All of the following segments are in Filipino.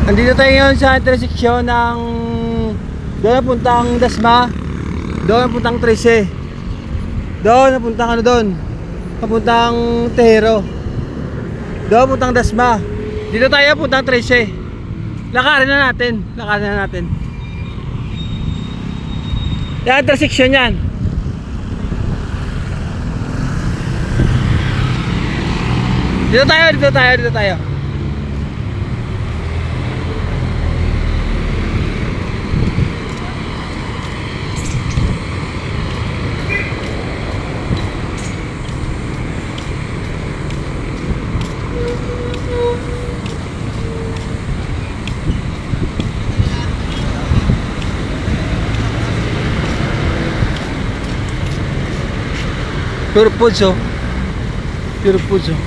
Andito tayo ngayon sa interseksyon ng doon na puntang Dasma, doon na puntang 13, doon na puntang ano doon, papuntang Tehero, doon puntang Dasma. Dito tayo puntang 13. Lakarin na natin, lakarin na natin. Yung interseksyon yan. Dito tayo, dito tayo, dito tayo. Pure foods oh. Pure foods oh.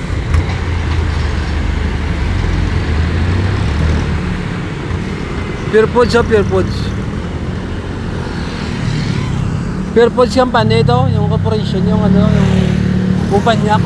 Pure foods oh, pure foods. Pure foods company ito, yung corporation, yung ano, yung kumpanya.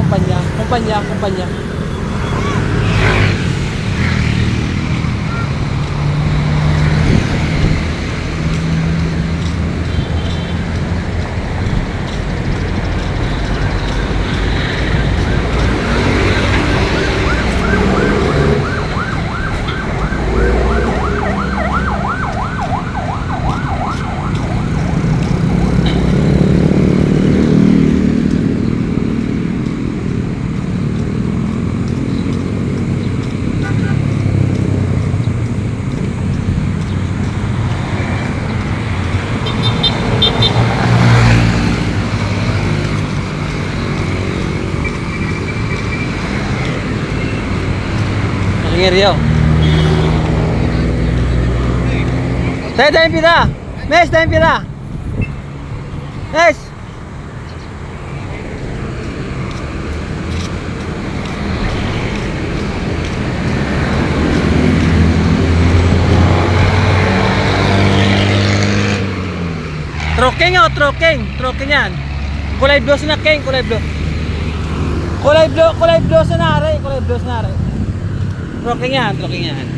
Rio. Saya dah pira. Mes dah pira. Mes. Troking oh, troking yan. Kulay blue na king, kulay blue sa nare, Troking yan.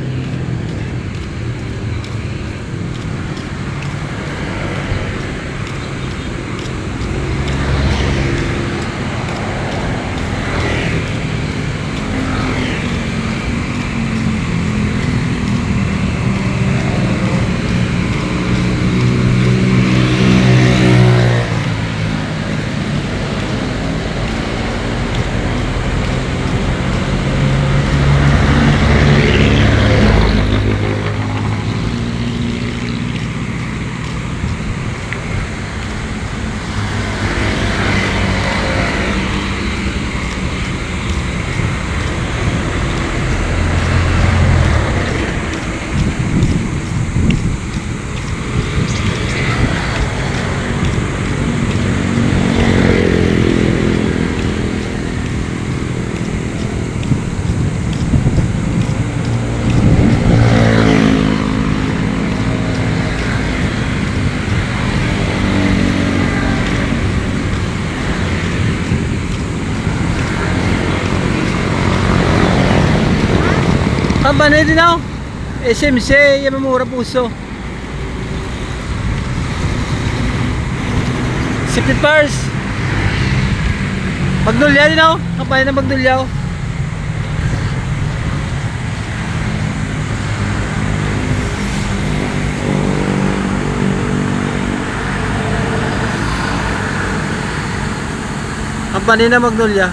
Kampanya din ako. SMC, yung mamura puso. Sipit Pars. Magdulya din ako. Kampanya ng Magdulya ako. Kampanya ng Magdulya.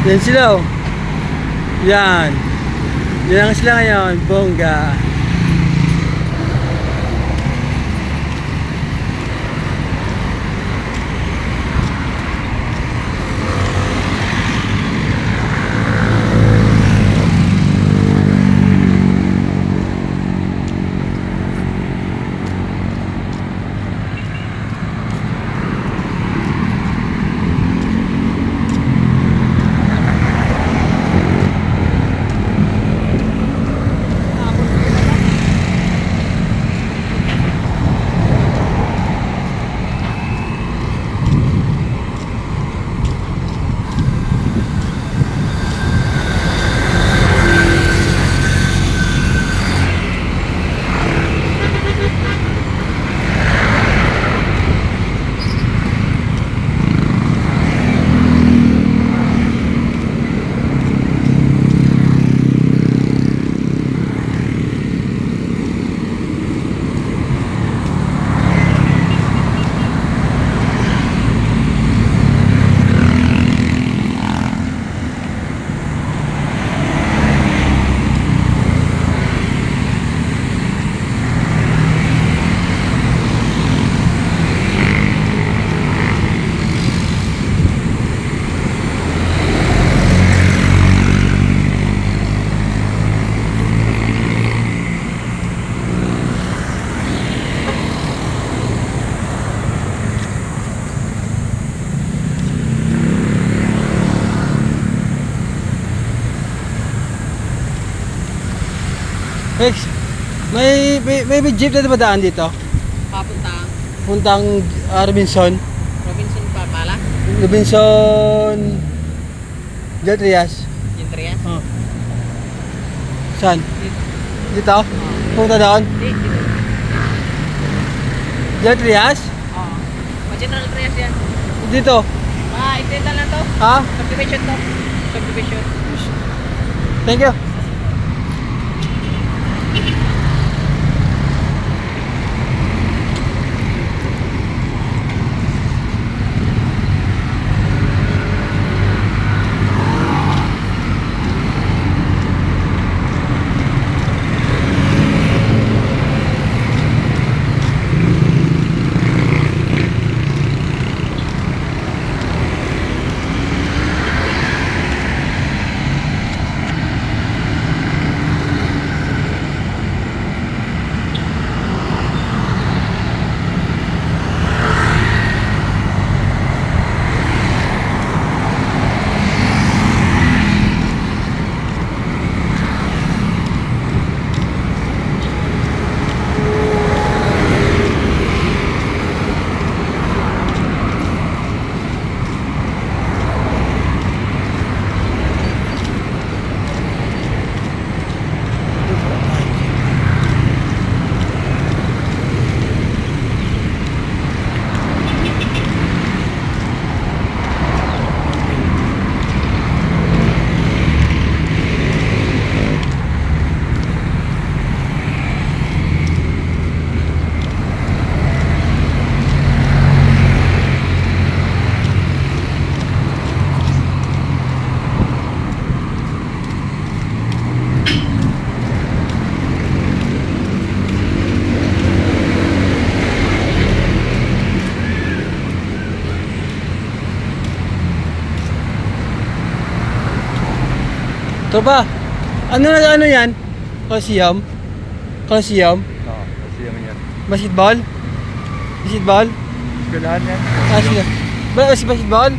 Yan sila oh. Yan. Yan lang sila ngayon. Bongga. Rex, may jeep na ba daan dito? Papuntang Puntang Robinson? Robinson Papala, Robinson... Del Trias? Yentrias. Oh. Saan? Dito. Dito? Punta doon? Dito. Del Trias? Oo. General Trias yan. Dito? Extend lang to. Ha? Subdivision to. Subdivision. Thank you. Tropa, ano yan? Coliseum? Coliseum? Oo, kasi naman yan. Basketball? Basketball? Galahan yan. Ah, sige. Ba, basketball?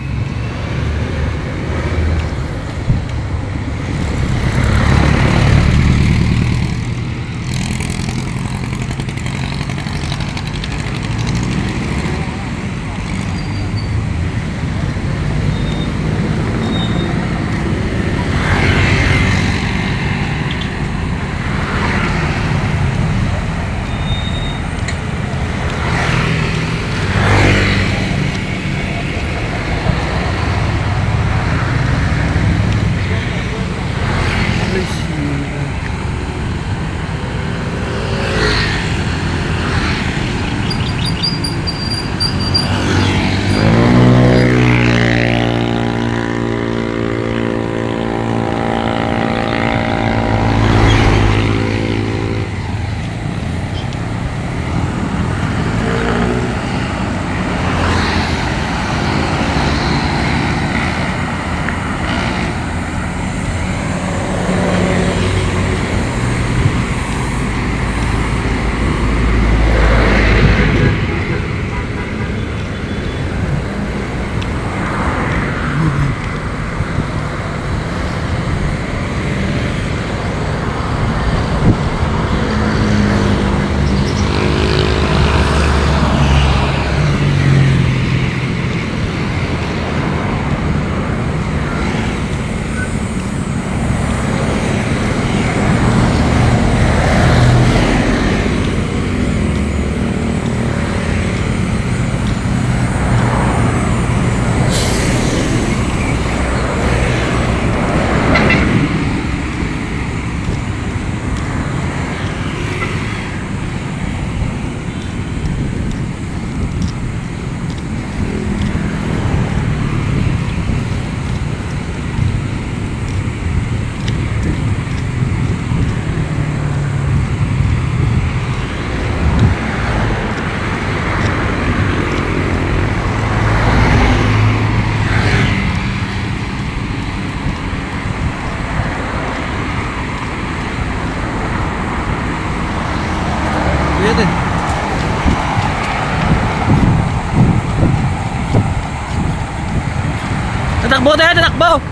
Tatakbo tayo, tatakbo!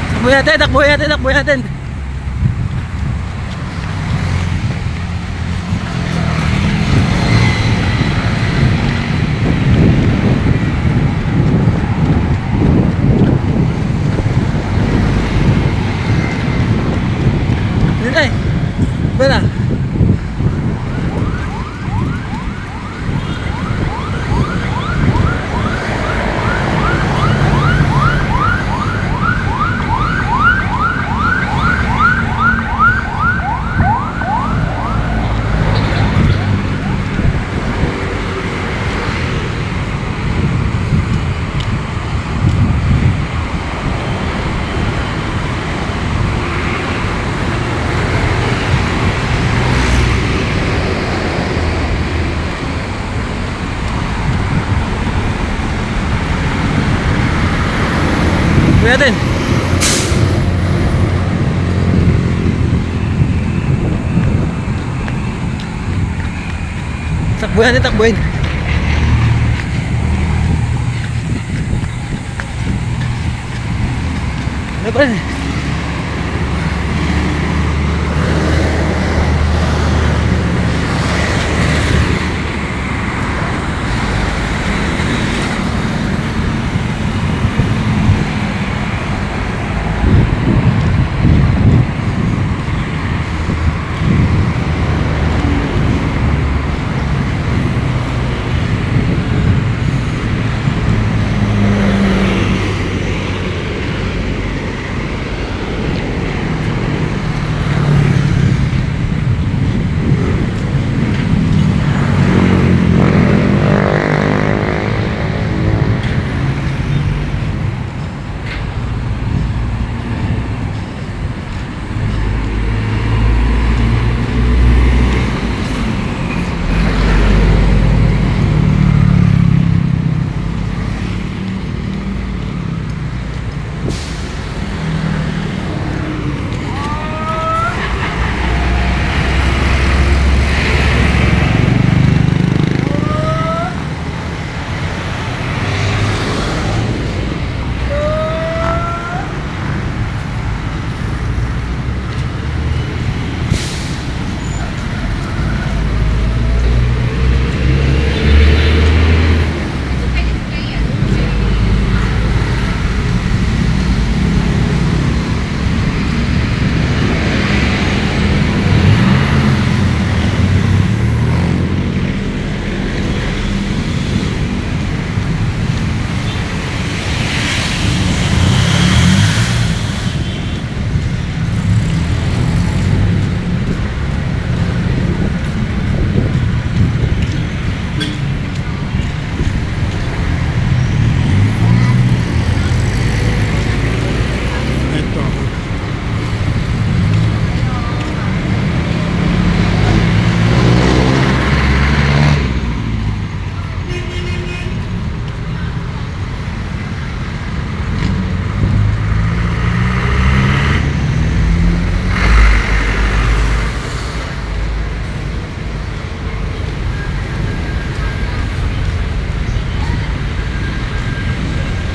Takbuhin natin, takbuhin natin, takbuhin natin. Yun na eh. Ba na? Takbuhin natin. Takbuhin natin, takbuhin. Ano pa rin?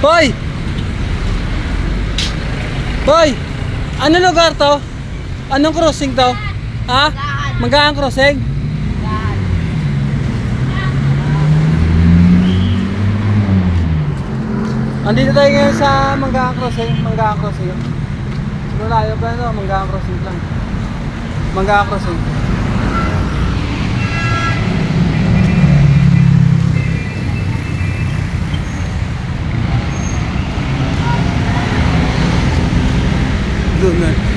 Hoy! Hoy! Ano lugar to? Anong crossing to? Ha? Manggaang crossing? Andito tayo ngayon sa Manggaang crossing. Manggaang crossing. Siguro layo pa na to. Manggaang crossing lang. Manggaang crossing. Doon na.